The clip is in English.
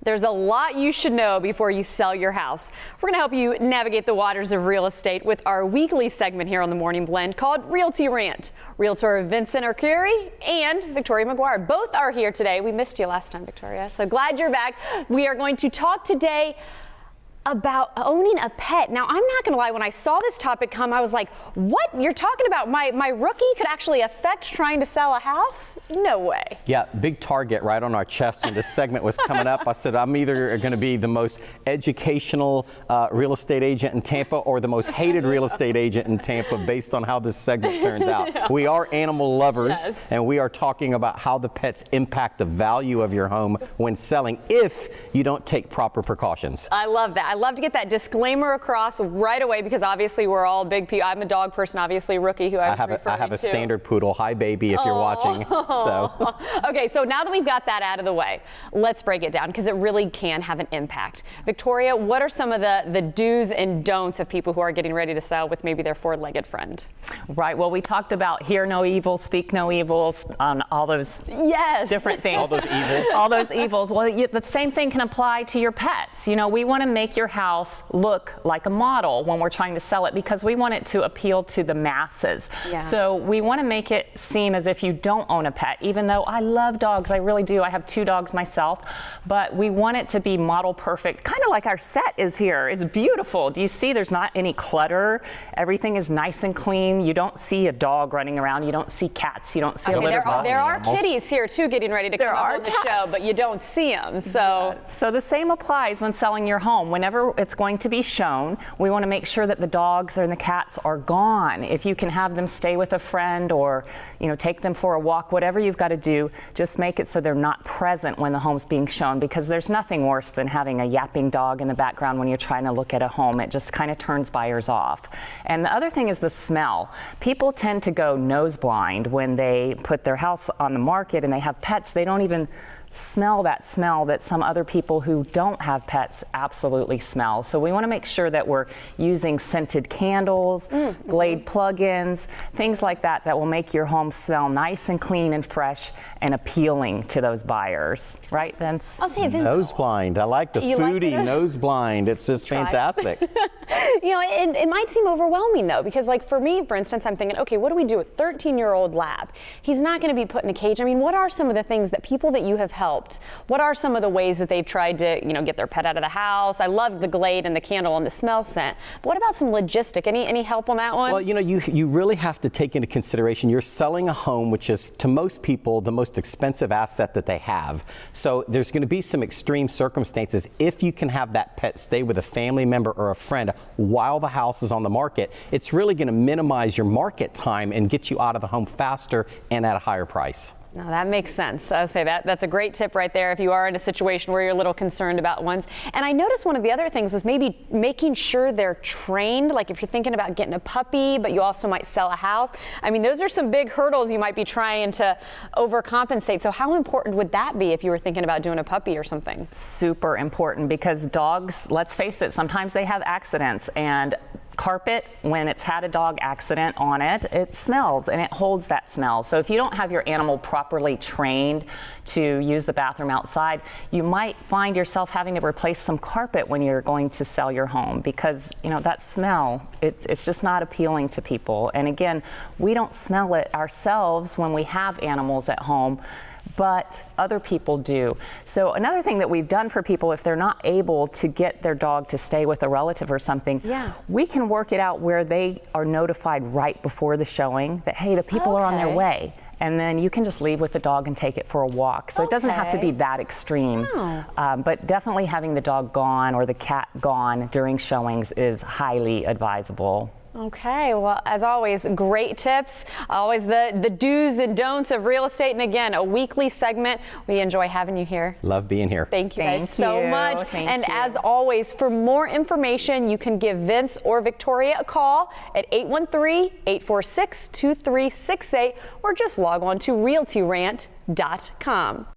There's a lot you should know before you sell your house. We're going to help you navigate the waters of real estate with our weekly segment here on the Morning Blend called Realty Rant. Realtor Vincent Arcuri and Victoria McGuire both are here today. We missed you last time, Victoria, so glad you're back. We are going to talk today about owning a pet. Now, I'm not gonna lie, when I saw this topic come, I was like, what? You're talking about my rookie could actually affect trying to sell a house? No way. Yeah, big target right on our chest when this segment was coming up. I said, I'm either gonna be the most educational real estate agent in Tampa or the most hated real estate agent in Tampa based on how this segment turns out. We are animal lovers, yes, and we are talking about how the pets impact the value of your home when selling if you don't take proper precautions. I love that. I love to get that disclaimer across right away because obviously we're all big people. I'm a dog person, obviously rookie who I have a standard poodle. Hi, baby, if you're watching. So. Okay, so now that we've got that out of the way, let's break it down because it really can have an impact. Victoria, what are some of the do's and don'ts of people who are getting ready to sell with maybe their four-legged friend? Right. Well, we talked about hear no evil, speak no evils, on all those different things. All those evils. All those evils. Well, the same thing can apply to your pets. You know, we want to make your house look like a model when we're trying to sell it because we want it to appeal to the masses. Yeah. So we want to make it seem as if you don't own a pet, even though I love dogs. I really do. I have 2 dogs myself, but we want it to be model perfect, kind of like our set is here. It's beautiful. Do you see there's not any clutter? Everything is nice and clean. You don't see a dog running around. You don't see cats. You don't see a litter box. There are kitties here too getting ready to come up on the show, but you don't see them. So. Yeah. So the same applies when selling your home. Whenever it's going to be shown, we want to make sure that the dogs and the cats are gone. If you can have them stay with a friend or, you know, take them for a walk, whatever you've got to do, just make it so they're not present when the home's being shown because there's nothing worse than having a yapping dog in the background when you're trying to look at a home. It just kind of turns buyers off. And the other thing is the smell. People tend to go nose blind when they put their house on the market and they have pets. They don't even smell that some other people who don't have pets absolutely smell. So we want to make sure that we're using scented candles, Glade plug-ins, things like that that will make your home smell nice and clean and fresh and appealing to those buyers. Right, Vince? I'll say Vince. Nose blind. I like the foodie nose blind. It's just fantastic. You know, it might seem overwhelming though, because like for me, for instance, I'm thinking, okay, what do we do with a 13-year-old lab? He's not going to be put in a cage. I mean, what are some of the things that people that you have helped, what are some of the ways that they've tried to, you know, get their pet out of the house? I love the Glade and the candle and the smell scent. But what about some logistic? Any help on that one? Well, you know, you really have to take into consideration you're selling a home, which is to most people the most expensive asset that they have. So there's going to be some extreme circumstances. If you can have that pet stay with a family member or a friend while the house is on the market, it's really going to minimize your market time and get you out of the home faster and at a higher price. No, that makes sense. I would say that's a great tip right there if you are in a situation where you're a little concerned about ones. And I noticed one of the other things was maybe making sure they're trained. Like if you're thinking about getting a puppy, but you also might sell a house. I mean, those are some big hurdles you might be trying to overcompensate. So how important would that be if you were thinking about doing a puppy or something? Super important because dogs, let's face it, sometimes they have accidents and carpet, when it's had a dog accident on it, it smells and it holds that smell. So if you don't have your animal properly trained to use the bathroom outside, you might find yourself having to replace some carpet when you're going to sell your home because, you know, that smell, it's just not appealing to people. And again, we don't smell it ourselves when we have animals at home, but other people do. So another thing that we've done for people, if they're not able to get their dog to stay with a relative or something, we can work it out where they are notified right before the showing that, hey, the people are on their way. And then you can just leave with the dog and take it for a walk. So it doesn't have to be that extreme. But definitely having the dog gone or the cat gone during showings is highly advisable. Okay, well, as always, great tips. Always the do's and don'ts of real estate. And again, a weekly segment. We enjoy having you here. Love being here. Thank you guys so much. And as always, for more information, you can give Vince or Victoria a call at 813-846-2368 or just log on to realtyrant.com.